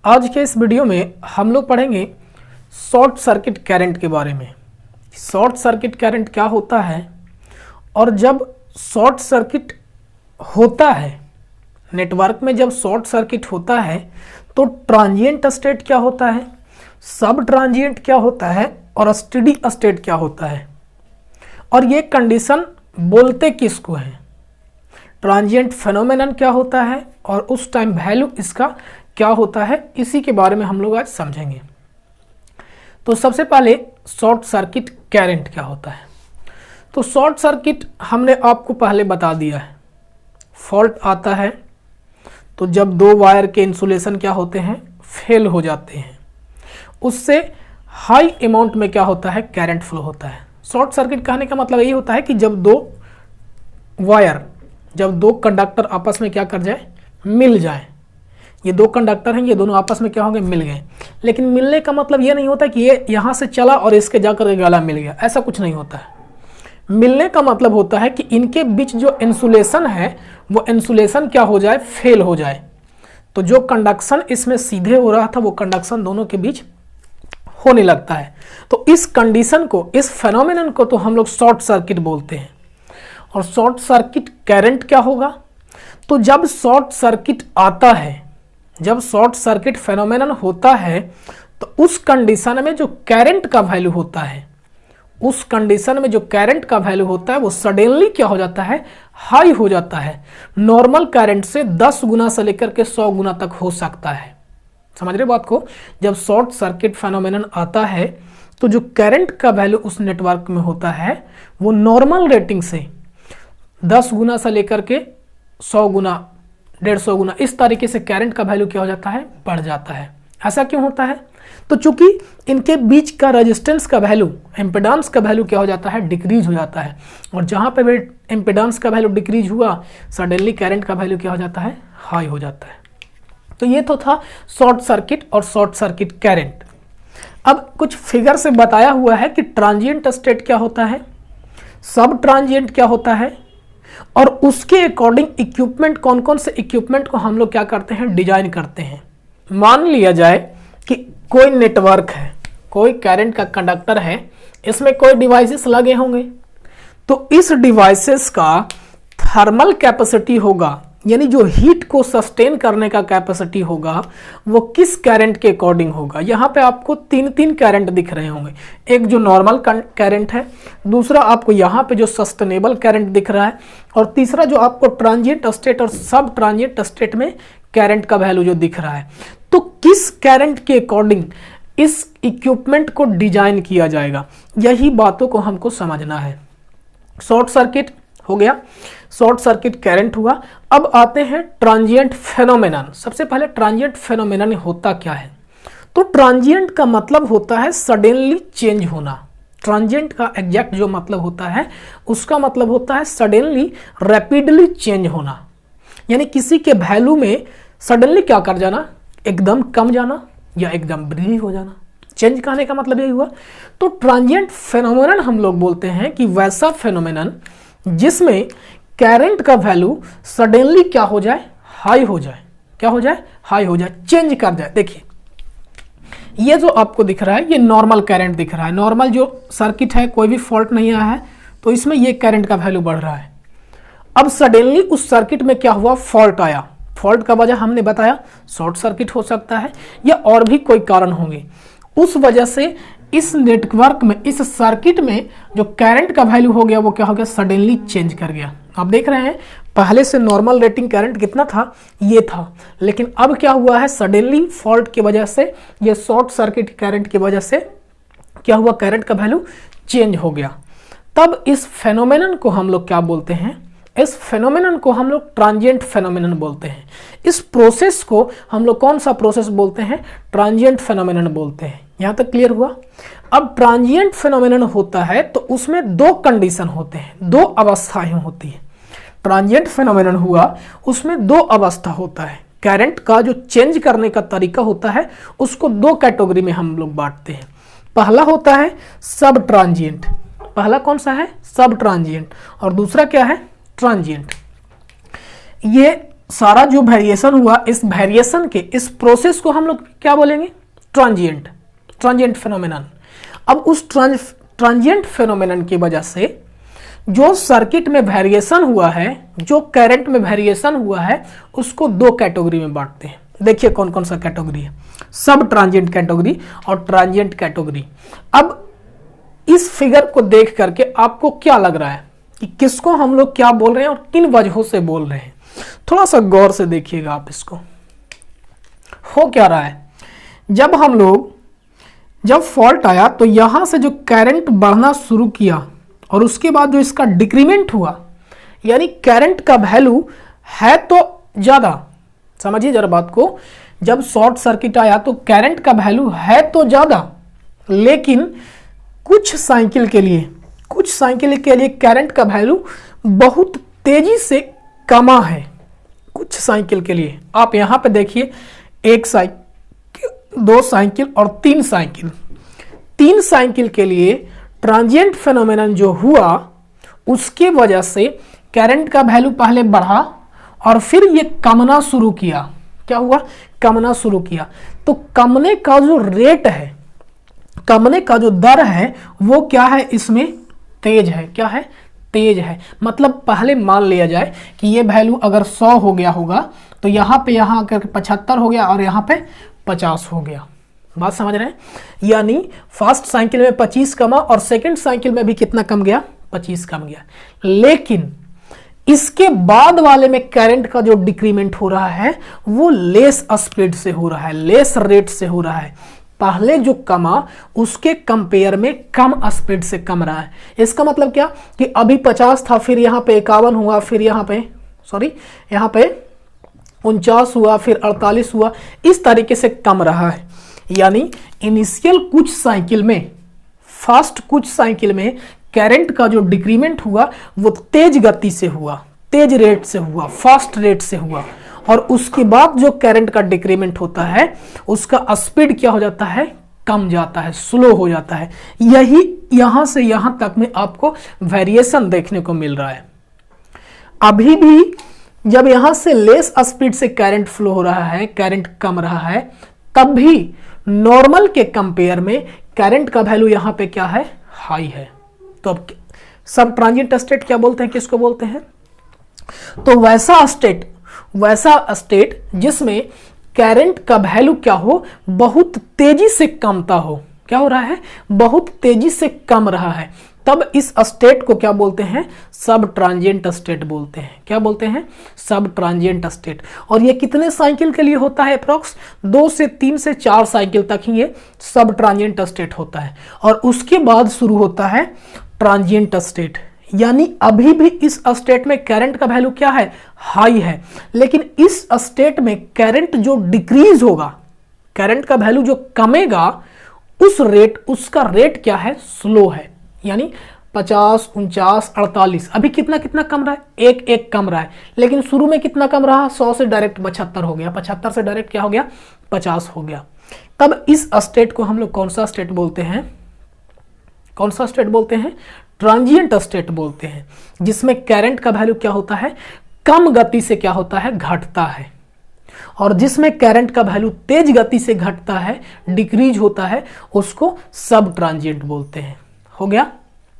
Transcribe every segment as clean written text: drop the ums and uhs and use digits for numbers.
आज के इस वीडियो में हम लोग पढ़ेंगे शॉर्ट सर्किट करंट के बारे में। शॉर्ट सर्किट करंट क्या होता है और जब शॉर्ट सर्किट होता है नेटवर्क में, जब शॉर्ट सर्किट होता है तो ट्रांजिएंट स्टेट क्या होता है, सब ट्रांजिएंट क्या होता है और स्टेडी स्टेट क्या होता है, और ये कंडीशन बोलते किसको है, ट्रांजिएंट फेनोमेनन क्या होता है और उस टाइम वैल्यू इसका क्या होता है, इसी के बारे में हम लोग आज समझेंगे। तो सबसे पहले शॉर्ट सर्किट करंट क्या होता है। तो शॉर्ट सर्किट हमने आपको पहले बता दिया है, फॉल्ट आता है तो जब दो वायर के इंसुलेशन क्या होते हैं, फेल हो जाते हैं, उससे हाई अमाउंट में क्या होता है, करंट फ्लो होता है। शॉर्ट सर्किट कहने का मतलब यही होता है कि जब दो कंडक्टर आपस में क्या कर जाए, मिल जाए। ये दो कंडक्टर हैं, ये दोनों आपस में क्या हो गए, मिल गए। लेकिन मिलने का मतलब ये नहीं होता कि ये यहाँ से चला और इसके जाकर के गला मिल गया, ऐसा कुछ नहीं होता है। मिलने का मतलब होता है कि इनके बीच जो इंसुलेशन है वो इंसुलेशन क्या हो जाए, फेल हो जाए। तो जो कंडक्शन इसमें सीधे हो रहा था वो कंडक्शन दोनों के बीच होने लगता है। तो इस कंडीशन को, इस फेनोमेनन को तो हम लोग शॉर्ट सर्किट बोलते हैं। और शॉर्ट सर्किट करंट क्या होगा, तो जब शॉर्ट सर्किट आता है, जब शॉर्ट सर्किट फेनोमेनन होता है तो उस कंडीशन में जो करंट का वैल्यू होता है, उस कंडीशन में जो करंट का वैल्यू होता है वो सडनली क्या हो जाता है, हाई हो जाता है। नॉर्मल करंट से 10 गुना से लेकर के 100 गुना तक हो सकता है। समझ रहे बात को। जब शॉर्ट सर्किट फेनोमेनन आता है तो जो करंट का वैल्यू उस नेटवर्क में होता है वो नॉर्मल रेटिंग से 10 गुना से लेकर के 100 गुना, 150 गुना, इस तरीके से करंट का वैल्यू क्या हो जाता है, बढ़ जाता है। ऐसा क्यों होता है, तो चूंकि इनके बीच का रेजिस्टेंस का वैल्यू, इम्पीडेंस का वैल्यू क्या हो जाता है, डिक्रीज हो जाता है। और जहां पे भी इम्पीडेंस का वैल्यू डिक्रीज हुआ, सडनली करंट का वैल्यू क्या हो जाता है, हाई हो जाता है। तो ये तो था शॉर्ट सर्किट और शॉर्ट सर्किट करंट। अब कुछ फिगर से बताया हुआ है कि ट्रांजिएंट स्टेट क्या होता है, सब ट्रांजिएंट क्या होता है, और उसके अकॉर्डिंग इक्विपमेंट, कौन कौन से इक्विपमेंट को हम लोग क्या करते हैं, डिजाइन करते हैं। मान लिया जाए कि कोई नेटवर्क है, कोई करंट का कंडक्टर है, इसमें कोई डिवाइसेस लगे होंगे, तो इस डिवाइसेस का थर्मल कैपेसिटी होगा, यानी जो हीट को सस्टेन करने का कैपेसिटी होगा वो किस करंट के अकॉर्डिंग होगा। यहाँ पे आपको तीन करंट दिख रहे होंगे, एक जो नॉर्मल करंट है, दूसरा आपको यहाँ पे जो सस्टेनेबल करंट दिख रहा है, और तीसरा जो आपको ट्रांजिएंट स्टेट और सब ट्रांजिएंट स्टेट में करंट का वैल्यू जो दिख रहा है। तो किस करंट के अकॉर्डिंग इस इक्विपमेंट को डिजाइन किया जाएगा, यही बातों को हमको समझना है। शॉर्ट सर्किट हो गया, शॉर्ट सर्किट करंट हुआ। अब आते हैं ट्रांजिएंट फेनोमेनन। सबसे पहले ट्रांजिएंट फेनोमेनन होता क्या है, तो ट्रांजिएंट का मतलब होता है सडनली चेंज होना। ट्रांजिएंट का एग्जैक्ट जो मतलब होता है उसका मतलब होता है सडनली, रैपिडली चेंज होना, यानी किसी के वैल्यू में सडनली क्या कर जाना, एकदम कम जाना या एकदम वृद्धि हो जाना। चेंज कहने का मतलब यही हुआ। तो ट्रांजिएंट फेनोमेनन हम लोग बोलते हैं कि वैसा फेनोमेनन जिसमें करंट का वैल्यू सडनली क्या हो जाए, हाई हो जाए। क्या हो जाए, हाई हो जाए, चेंज कर जाए। देखिए ये जो आपको दिख रहा है ये नॉर्मल करंट दिख रहा है, नॉर्मल जो सर्किट है, कोई भी फॉल्ट नहीं आया है, तो इसमें ये करंट का वैल्यू बढ़ रहा है। अब सडनली उस सर्किट में क्या हुआ, फॉल्ट आया। फॉल्ट का वजह हमने बताया शॉर्ट सर्किट हो सकता है या और भी कोई कारण होंगे। उस वजह से इस नेटवर्क में, इस सर्किट में जो करंट का वैल्यू हो गया वो क्या हो गया, सडनली चेंज कर गया। आप देख रहे हैं पहले से नॉर्मल रेटिंग करंट कितना था, ये था, लेकिन अब क्या हुआ है, सडनली फॉल्ट की वजह से, ये शॉर्ट सर्किट करंट की वजह से क्या हुआ, करंट का वैल्यू चेंज हो गया। तब इस फेनोमेनन को हम लोग क्या बोलते हैं, इस फेनोमेनन को हम लोग ट्रांजिएंट फेनोमेनन बोलते हैं। इस प्रोसेस को हम लोग कौन सा प्रोसेस बोलते हैं, ट्रांजिएंट फेनोमेनन बोलते हैं। यहां तक क्लियर हुआ। अब ट्रांजिएंट फेनोमेनन होता है तो उसमें दो कंडीशन होते हैं, दो अवस्थाएं होती हैं। ट्रांजिएंट फेनोमेनन हुआ उसमें दो अवस्था होता है। करंट का जो चेंज करने का तरीका होता है उसको दो कैटेगरी में हम लोग बांटते हैं। पहला होता है सब ट्रांजिएंट, पहला कौन सा है, सब ट्रांजिएंट, और दूसरा क्या है, ट्रांजिएंट। ये सारा जो वेरिएशन हुआ, इस वेरिएशन के इस प्रोसेस को हम लोग क्या बोलेंगे? Transient phenomenon. अब उस ट्रांजिएंट फेनोमेनन की वजह से जो सर्किट में वेरिएशन हुआ है, जो करंट में वेरिएशन हुआ है, उसको दो कैटेगरी में बांटते हैं। देखिए कौन कौन सा कैटेगरी है, सब ट्रांजिएंट कैटेगरी और ट्रांजिएंट कैटेगरी। अब इस फिगर को देख करके आपको क्या लग रहा है कि किसको हम लोग क्या बोल रहे हैं और किन वजहों से बोल रहे हैं? थोड़ा सा गौर से देखिएगा आप इसको। हो क्या रहा है, जब फॉल्ट आया तो यहां से जो करंट बढ़ना शुरू किया और उसके बाद जो इसका डिक्रीमेंट हुआ, यानी करंट का वैल्यू है तो ज्यादा, समझिए जरा बात को, जब शॉर्ट सर्किट आया तो करंट का वैल्यू है तो ज्यादा, लेकिन कुछ साइकिल के लिए करंट का वैल्यू बहुत तेजी से कमा है। कुछ साइकिल के लिए आप यहां पे देखिए, एक साइकिल, दो साइकिल और तीन साइकिल के लिए ट्रांजिएंट फेनोमेनन जो हुआ, उसके वजह से करंट का वैल्यू पहले बढ़ा और फिर ये कमना शुरू किया। क्या हुआ? कमना शुरू किया। तो कमने का जो रेट है, कमने का जो दर है, वो क्या है? इसमें तेज है। क्या है? तेज है। मतलब पहले मान लिया जाए कि ये वैल्यू अगर 100 हो गया होगा तो यहाँ आकर 75 हो गया और यहाँ पे 50 हो गया। बात समझ रहे हैं? यानी फर्स्ट साइकिल में 25 कमा और सेकंड साइकिल में भी कितना कम गया? 25 कम गया। लेकिन इसके बाद वाले में करंट का जो डिक्रीमेंट हो रहा है वो लेस स्पीड से हो रहा है, लेस रेट से हो रहा है। पहले जो कमा उसके कंपेयर में कम स्पीड से कम रहा है। इसका मतलब क्या कि अभी 50 था, फिर यहाँ पे 51 हुआ, फिर यहाँ पे 49 हुआ, फिर 48 हुआ, इस तरीके से कम रहा है। यानी इनिशियल कुछ साइकिल में, फास्ट कुछ साइकिल में करंट का जो डिक्रीमेंट हुआ वो तेज गति से हुआ, तेज रेट से हुआ, फास्ट रेट से हुआ, और उसके बाद जो करंट का डिक्रीमेंट होता है उसका स्पीड क्या हो जाता है? कम जाता है, स्लो हो जाता है। यही यहां से यहां तक में आपको वेरिएशन देखने को मिल रहा है। अभी भी जब यहां से लेस स्पीड से करंट फ्लो हो रहा है, करंट कम रहा है, तब भी नॉर्मल के कंपेयर में करंट का वैल्यू यहां पे क्या है? हाई है। तो अब सब ट्रांजिएंट स्टेट क्या बोलते हैं, किसको बोलते हैं? तो वैसा स्टेट जिसमें करंट का वैल्यू क्या हो? बहुत तेजी से कमता हो। क्या हो रहा है? बहुत तेजी से कम रहा है, तब इस स्टेट को क्या बोलते हैं? सब ट्रांजिएंट स्टेट बोलते हैं। क्या बोलते हैं? सब ट्रांजिएंट स्टेट। और ये कितने साइकिल के लिए होता है? अप्रॉक्स 2 से 3 से 4 साइकिल तक ही ये सब ट्रांजिएंट स्टेट होता है, और उसके बाद शुरू होता है ट्रांजिएंट स्टेट। यानी अभी भी इस स्टेट में करंट का वैल्यू क्या है? हाई है, लेकिन इस स्टेट में करंट जो डिक्रीज होगा, करंट का वैल्यू जो कमेगा, उसका रेट क्या है? स्लो है। यानी 50, 49, 48, अभी कितना कितना कम रहा है? एक कम रहा है। लेकिन शुरू में कितना कम रहा? 100 से डायरेक्ट 75 हो गया, 75 से डायरेक्ट क्या हो गया? 50 हो गया। तब इस स्टेट को हम लोग कौन सा स्टेट बोलते हैं? कौन सा स्टेट बोलते हैं? ट्रांजिएंट स्टेट बोलते हैं, जिसमें करंट का वैल्यू क्या होता है? कम गति से क्या होता है? घटता है। और जिसमें करंट का वैल्यू तेज गति से घटता है, डिक्रीज होता है, उसको सब ट्रांजिएंट बोलते हैं। हो गया?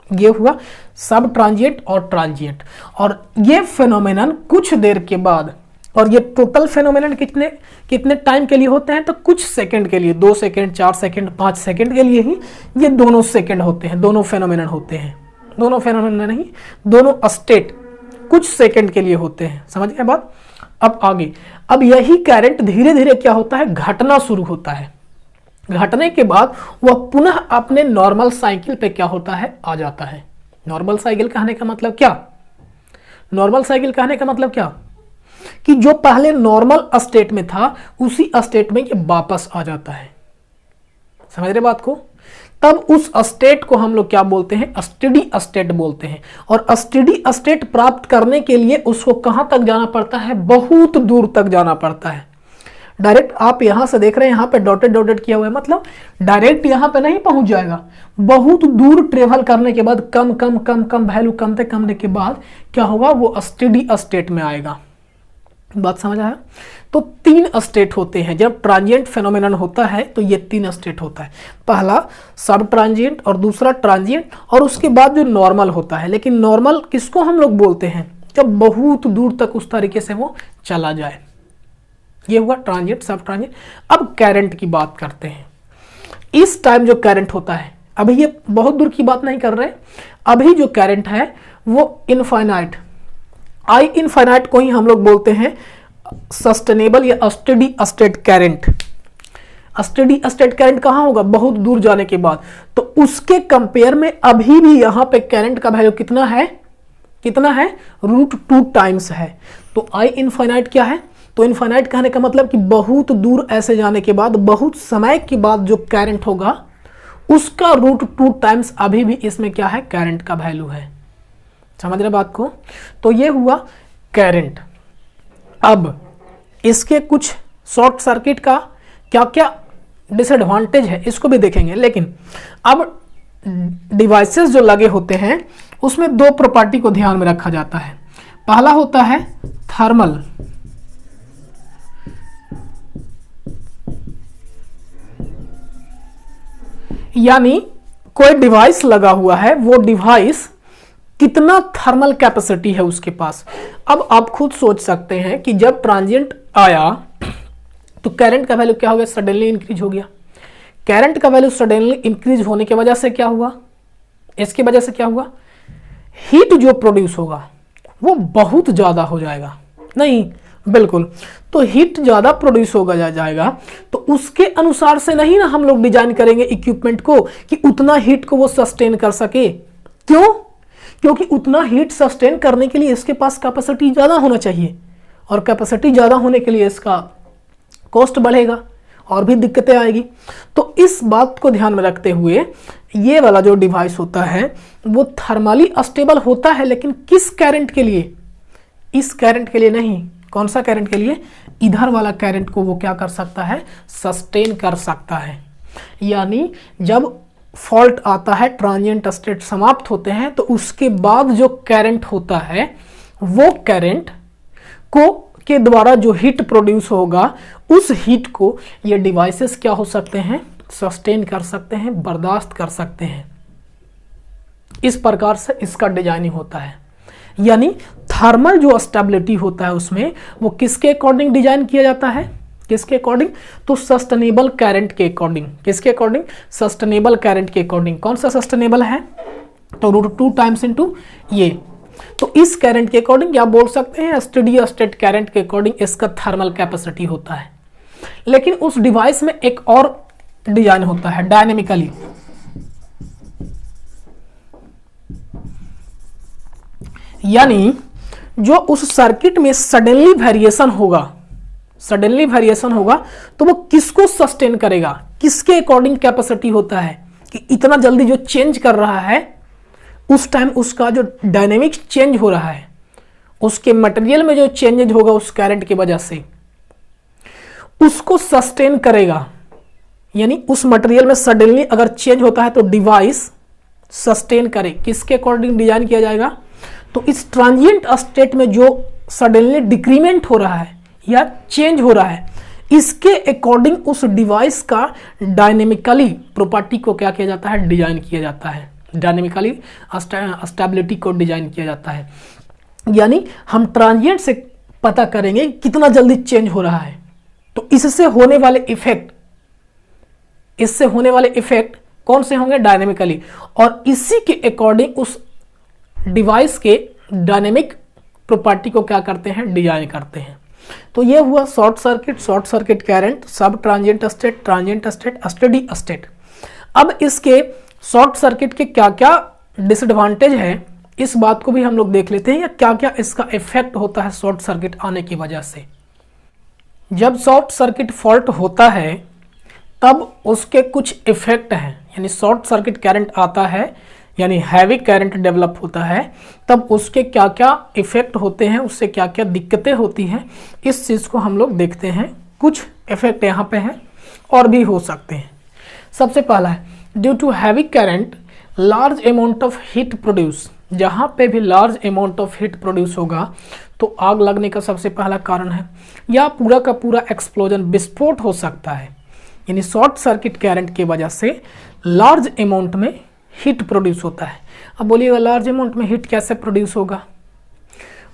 ये हुआ सब ट्रांजिएंट और ट्रांजिएंट। और ये फेनोमेनन कुछ देर के बाद, और ये टोटल फेनोमेनन कितने टाइम के लिए होते हैं? तो कुछ सेकंड के लिए, 2 सेकंड, 4 सेकंड, 5 सेकंड के लिए ही ये दोनों सेकंड होते हैं, दोनों फेनोमेनन होते हैं। दोनों फेनोमेनन नहीं, दोनों स्टेट कुछ सेकंड के लिए होते हैं। समझ गए बात? अब आगे, अब यही करंट धीरे धीरे क्या होता है? घटना शुरू होता है। घटने के बाद वह पुनः अपने नॉर्मल साइकिल पे क्या होता है? आ जाता है। नॉर्मल साइकिल कहने का मतलब क्या? नॉर्मल साइकिल कहने का मतलब क्या? कि जो पहले नॉर्मल स्टेट में था उसी स्टेट में ये वापस आ जाता है। समझ रहे बात को? तब उस स्टेट को हम लोग क्या बोलते हैं? स्टेडी स्टेट बोलते हैं। और स्टेडी स्टेट प्राप्त करने के लिए उसको कहां तक जाना पड़ता है? बहुत दूर तक जाना पड़ता है। डायरेक्ट आप यहां से देख रहे हैं, यहां पे डॉटेड किया हुआ है, मतलब डायरेक्ट यहां पे नहीं पहुंच जाएगा। बहुत दूर ट्रेवल करने के बाद कम वैल्यू कमते के बाद क्या होगा? वो स्टेडी स्टेट में आएगा। बात समझ आया? तो 3 स्टेट होते हैं जब ट्रांजिएंट फेनोमेनन होता है, तो ये 3 स्टेट होता है। पहला सब ट्रांजिएंट, और दूसरा ट्रांजिएंट, और उसके बाद जो नॉर्मल होता है। लेकिन नॉर्मल किसको हम लोग बोलते हैं? जब बहुत दूर तक उस तरीके से वो चला जाए। ये हुआ ट्रांजिएंट, सब ट्रांजिएंट। अब करंट की बात करते हैं। इस टाइम जो करंट होता है, अभी ये बहुत दूर की बात नहीं कर रहे, अभी जो करंट है वो इनफाइनाइट, आई इनफाइनाइट को ही हम लोग बोलते हैं सस्टेनेबल या steady state current. Steady state current कहाँ होगा? बहुत दूर जाने के बाद। तो उसके कंपेयर में अभी भी यहाँ पे करंट का वैल्यू कितना है? कितना है? √2 टाइम्स है। तो आई इनफाइनाइट क्या है? तो इनफाइनाइट कहने का मतलब कि बहुत दूर ऐसे जाने के बाद, बहुत समय के बाद जो करंट होगा उसका √2 टाइम्स अभी भी इसमें क्या है? करंट का वैल्यू है। समझ रहे बात को? तो ये हुआ करंट। अब इसके कुछ शॉर्ट सर्किट का क्या क्या डिसएडवांटेज है इसको भी देखेंगे। लेकिन अब डिवाइसेस जो लगे होते हैं उसमें 2 प्रॉपर्टी को ध्यान में रखा जाता है। पहला होता है थर्मल, यानी कोई डिवाइस लगा हुआ है, वो डिवाइस कितना थर्मल कैपेसिटी है उसके पास। अब आप खुद सोच सकते हैं कि जब ट्रांजिएंट आया तो करंट का वैल्यू क्या हो गया? सडनली इंक्रीज हो गया। करंट का वैल्यू सडनली इंक्रीज होने की वजह से क्या हुआ? इसकी वजह से क्या हुआ? हीट जो प्रोड्यूस होगा वो बहुत ज्यादा हो जाएगा। नहीं, बिल्कुल। तो हीट ज्यादा प्रोड्यूस होगा जाएगा, तो उसके अनुसार से नहीं ना हम लोग डिजाइन करेंगे इक्विपमेंट को कि उतना हीट को वो सस्टेन कर सके। क्यों? क्योंकि उतना हीट सस्टेन करने के लिए इसके पास कैपेसिटी ज़्यादा होना चाहिए, और कैपेसिटी ज़्यादा होने के लिए इसका कॉस्ट बढ़ेगा और भी दिक्कतें आएगी। तो इस बात को ध्यान में रखते हुए ये वाला जो डिवाइस होता है वो थर्मली स्टेबल होता है, लेकिन किस करंट के लिए? इस करंट के लिए नहीं। कौन सा करंट के लिए? इधर वाला करंट को वो क्या कर सकता है? सस्टेन कर सकता है। यानी जब फॉल्ट आता है, ट्रांजिएंट स्टेट समाप्त होते हैं, तो उसके बाद जो करंट होता है वो करंट को के द्वारा जो हीट प्रोड्यूस होगा उस हीट को ये डिवाइसेस क्या हो सकते हैं? सस्टेन कर सकते हैं, बर्दाश्त कर सकते हैं। इस प्रकार से इसका डिजाइनिंग होता है। यानी थर्मल जो स्टेबिलिटी होता है उसमें वो किसके अकॉर्डिंग डिजाइन किया जाता है? किसके अकॉर्डिंग? तो सस्टेनेबल करंट के अकॉर्डिंग। किसके अकॉर्डिंग? सस्टेनेबल करंट के अकॉर्डिंग। कौन सा सस्टेनेबल है? तो √2 टाइम्स इनटू ये। तो इस करंट के अकॉर्डिंग या बोल सकते हैं स्टेडी स्टेट करंट के अकॉर्डिंग इसका थर्मल कैपेसिटी होता है। लेकिन उस डिवाइस में एक और डिजाइन होता है डायनेमिकली। यानी जो उस सर्किट में सडनली वेरिएशन होगा, तो वो किसको सस्टेन करेगा? किसके अकॉर्डिंग कैपेसिटी होता है कि इतना जल्दी जो चेंज कर रहा है उस टाइम उसका जो डायनेमिक्स चेंज हो रहा है, उसके मटेरियल में जो चेंजेज होगा उस करंट की वजह से उसको सस्टेन करेगा। यानी उस मटेरियल में सडनली अगर चेंज होता है तो डिवाइस सस्टेन करे। किसके अकॉर्डिंग डिजाइन किया जाएगा? तो इस ट्रांजिएंट स्टेट में जो सडनली डिक्रीमेंट हो रहा है या चेंज हो रहा है, इसके अकॉर्डिंग उस डिवाइस का डायनेमिकली प्रॉपर्टी को क्या किया जाता है? डिजाइन किया जाता है। डायनेमिकली स्टेबिलिटी को डिजाइन किया जाता है। यानी हम ट्रांजिएंट से पता करेंगे कितना जल्दी चेंज हो रहा है, तो इससे होने वाले इफेक्ट कौन से होंगे? डायनेमिकली। और इसी के अकॉर्डिंग उस डिवाइस के डायनेमिक प्रॉपर्टी को क्या करते हैं? डिजाइन करते हैं। तो ये हुआ शॉर्ट सर्किट करंट, सब ट्रांजिएंट स्टेट, स्टेडी स्टेट। अब इसके शॉर्ट सर्किट के क्या क्या डिसएडवांटेज है इस बात को भी हम लोग देख लेते हैं, या क्या क्या इसका इफेक्ट होता है शॉर्ट सर्किट आने की वजह से। जब शॉर्ट सर्किट फॉल्ट होता है तब उसके कुछ इफेक्ट हैं। यानी शॉर्ट सर्किट करंट आता है, यानी हैवी करंट डेवलप होता है, तब उसके क्या क्या इफेक्ट होते हैं, उससे क्या क्या दिक्कतें होती हैं, इस चीज़ को हम लोग देखते हैं। कुछ इफेक्ट यहाँ पे हैं और भी हो सकते हैं। सबसे पहला है due to heavy current large amount of heat produce. जहाँ पे भी large amount of heat produce होगा तो आग लगने का सबसे पहला कारण है, या पूरा का पूरा एक्सप्लोजन विस्फोट हो सकता है, यानी शॉर्ट सर्किट करंट की वजह से लार्ज अमाउंट में हीट प्रोड्यूस होता है। अब बोलिएगा लार्ज अमाउंट में हीट कैसे प्रोड्यूस होगा?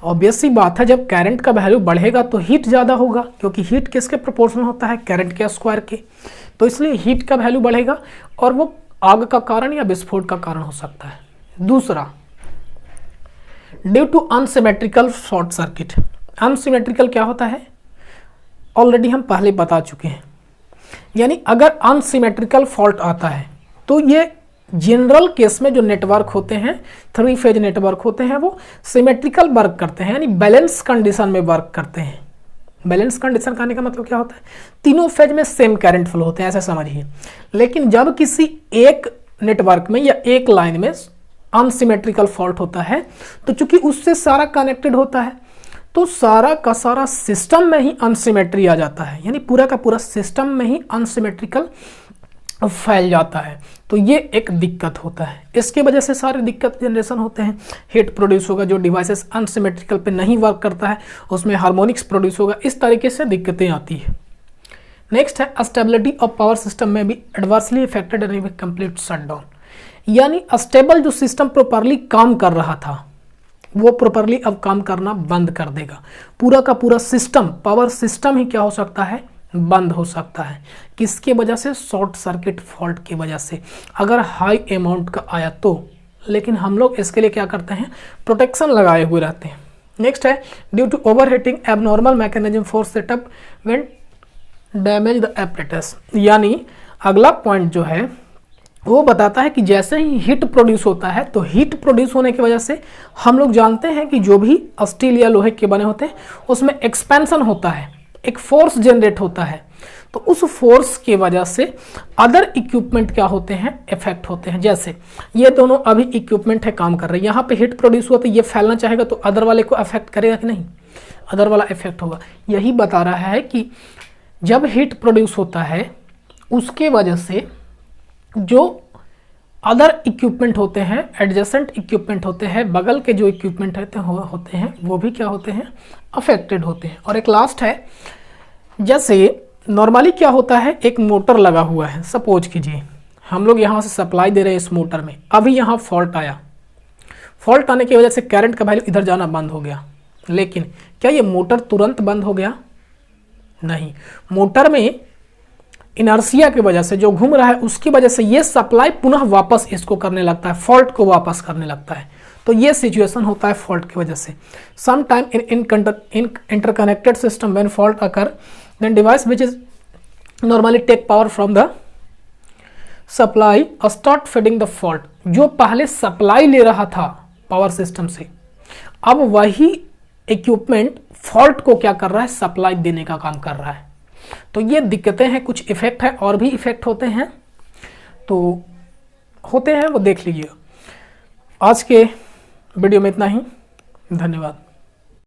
ऑब्वियस सी बात है, जब करंट का वैल्यू बढ़ेगा तो हीट ज़्यादा होगा, क्योंकि हीट किसके प्रोपोर्शनल होता है? करंट के स्क्वायर के। तो इसलिए हीट का वैल्यू बढ़ेगा और वो आग का कारण या विस्फोट का कारण हो सकता है। दूसरा, due to unsymmetrical short circuit. Unsymmetrical क्या होता है? ऑलरेडी हम पहले बता चुके हैं, यानी अगर अनसिमेट्रिकल फॉल्ट आता है तो ये जनरल केस में जो नेटवर्क होते हैं, 3 फेज नेटवर्क होते हैं, वो सिमेट्रिकल वर्क करते हैं, यानी बैलेंस कंडीशन में वर्क करते हैं। बैलेंस कंडीशन कहने का मतलब क्या होता है? तीनों फेज में सेम करंट फ्लो होते हैं, ऐसा समझिए। लेकिन जब किसी एक नेटवर्क में या एक लाइन में अनसिमेट्रिकल फॉल्ट होता है, तो चूंकि उससे सारा कनेक्टेड होता है, तो सारा का सारा सिस्टम में ही अनसिमेट्री आ जाता है, यानी पूरा का पूरा सिस्टम में ही अनसिमेट्रिकल फैल जाता है। तो ये एक दिक्कत होता है, इसके वजह से सारे दिक्कत जनरेशन होते हैं। हीट प्रोड्यूस होगा, जो डिवाइसेस अनसिमेट्रिकल पे नहीं वर्क करता है उसमें हार्मोनिक्स प्रोड्यूस होगा, इस तरीके से दिक्कतें आती है। नेक्स्ट है स्टेबिलिटी ऑफ पावर सिस्टम में भी adversely affected and complete shutdown, यानी स्टेबल जो सिस्टम प्रॉपरली काम कर रहा था वो प्रॉपरली अब काम करना बंद कर देगा। पूरा का पूरा सिस्टम, पावर सिस्टम ही क्या हो सकता है? बंद हो सकता है। किसके वजह से? शॉर्ट सर्किट फॉल्ट की वजह से, अगर हाई अमाउंट का आया तो। लेकिन हम लोग इसके लिए क्या करते हैं? प्रोटेक्शन लगाए हुए रहते हैं। नेक्स्ट है due to over heating abnormal mechanism for setup when damage the apparatus, यानी अगला पॉइंट जो है वो बताता है कि जैसे ही हीट प्रोड्यूस होता है, तो हीट प्रोड्यूस होने की वजह से हम लोग जानते हैं कि जो भी स्टील या लोहे के बने होते हैं उसमें एक्सपेंशन होता है, एक फोर्स जनरेट होता है। तो उस फोर्स की वजह से अदर इक्विपमेंट क्या होते हैं? इफेक्ट होते हैं। जैसे ये दोनों अभी इक्विपमेंट है, काम कर रहे हैं, यहाँ पे हीट प्रोड्यूस हुआ तो ये फैलना चाहेगा तो अदर वाले को अफेक्ट करेगा कि नहीं? अदर वाला इफेक्ट होगा। यही बता रहा है कि जब हीट प्रोड्यूस होता है उसके वजह से जो अदर इक्विपमेंट होते हैं, एडजेसेंट इक्विपमेंट होते हैं, बगल के जो इक्विपमेंट होते हैं वो भी क्या होते हैं? अफेक्टेड होते हैं। और एक लास्ट है, जैसे नॉर्मली क्या होता है, एक मोटर लगा हुआ है, सपोज कीजिए हम लोग यहाँ से सप्लाई दे रहे हैं इस मोटर में, अभी यहाँ फॉल्ट आया, फॉल्ट आने की वजह से करंट का वैल्यू इधर जाना बंद हो गया। लेकिन क्या ये मोटर तुरंत बंद हो गया? नहीं, मोटर में इनर्शिया की वजह से जो घूम रहा है उसकी वजह से ये सप्लाई पुनः वापस इसको करने लगता है, फॉल्ट को वापस करने लगता है। तो ये सिचुएशन होता है फॉल्ट की वजह से। Some time in interconnected system when fault occur then device which is normally take power from the supply start feeding the fault. जो पहले सप्लाई ले रहा था पावर सिस्टम से, अब वही इक्विपमेंट फॉल्ट को क्या कर रहा है? सप्लाई देने का काम कर रहा है। तो ये दिक्कतें हैं, कुछ इफेक्ट है और भी इफेक्ट होते हैं, तो होते हैं वो देख लीजिए। आज के वीडियो में इतना ही, धन्यवाद।